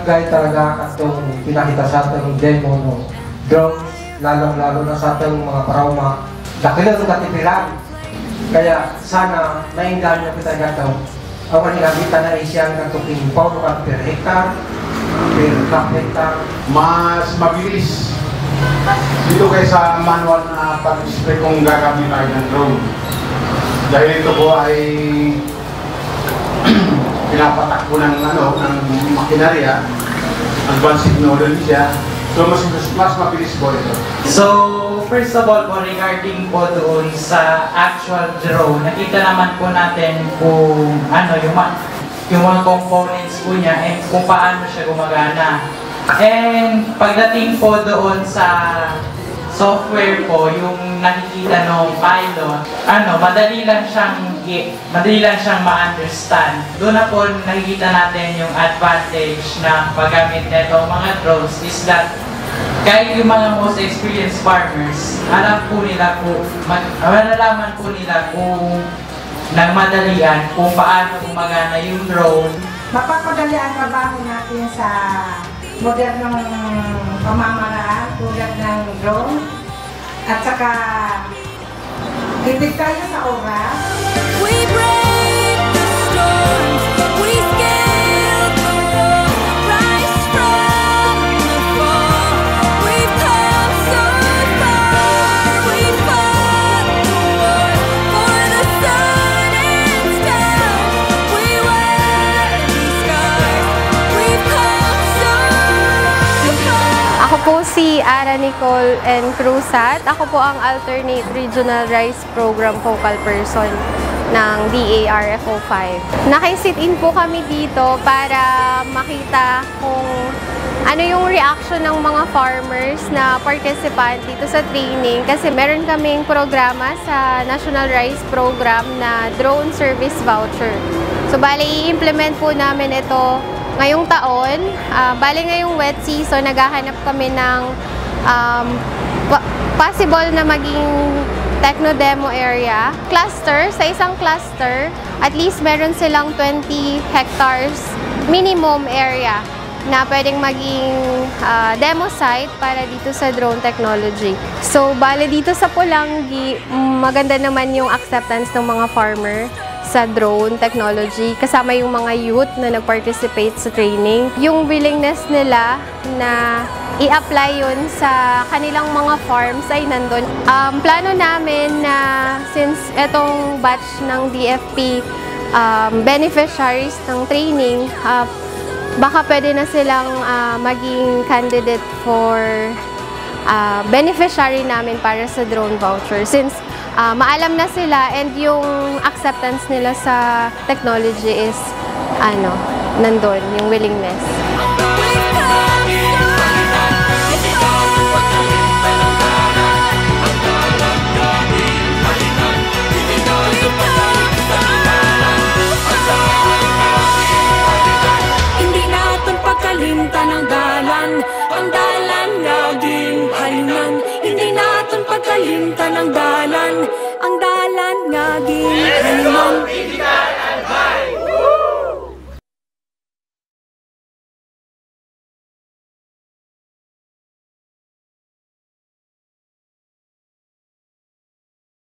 nagay talaga itong pinakita sa atong demo no drones, lalong-lalo na sa atong mga parauma. Dakila itong katipiran. Kaya sana mainggan nyo kita gataw. Ang manilagita na isyan ng tuking paulo ka per hectare, per hectare. Mas mabilis dito kaysa manual na pag-spray kung gagamit tayo ng drone. Dahil ito po ay pinapatakbo ng makinarya, advanced technology siya. So mas mabilis po ito. So first of all po, regarding po doon sa actual drone, nakita naman po natin kung ano yung mga components po niya and kung paano siya gumagana. And pagdating po doon sa software po, yung nakikita ng pilot, madali lang siyang ma-understand. Doon na po nakikita natin yung advantage na paggamit nito mga drones is that kahit yung mga most experienced farmers, malalaman po nila kung ng madalian kung paano gumagana yung drone. Mapapadali ang trabaho natin sa modernong pamamaraan tulad ng drone at saka tipid tayo sa oras. We break the storms, we scale the wall, rise from the fall. We've come so far, we fought the war for the sun and stars. We wear these scars, we've come so far. Ako po si Ara Nicole N. Cruzat. Ako po ang Alternate Regional Rice Program Focal Person ng DARFO5. Naki-sit-in po kami dito para makita kung ano yung reaction ng mga farmers na participant dito sa training. Kasi meron kaming programa sa National Rice Program na Drone Service Voucher. So, bali, i-implement po namin ito ngayong taon. Bali, ngayong wet season, naghahanap kami ng possible na maging techno-demo area. Cluster, sa isang cluster, at least meron silang 20 hectares minimum area na pwedeng maging demo site para dito sa drone technology. So, bale dito sa Pulangi, maganda naman yung acceptance ng mga farmer sa drone technology, kasama yung mga youth na nag-participate sa training. Yung willingness nila na i-apply yun sa kanilang mga farms ay nandun. Plano namin na since etong batch ng DFP beneficiaries ng training, baka pwede na silang maging candidate for beneficiary namin para sa drone voucher. Since maalam na sila and yung acceptance nila sa technology is nandun, yung willingness. Hindi natin pagkalimtan ang dalan naging halingan. Hindi natin pagkalimtan ang dalan naging halingan.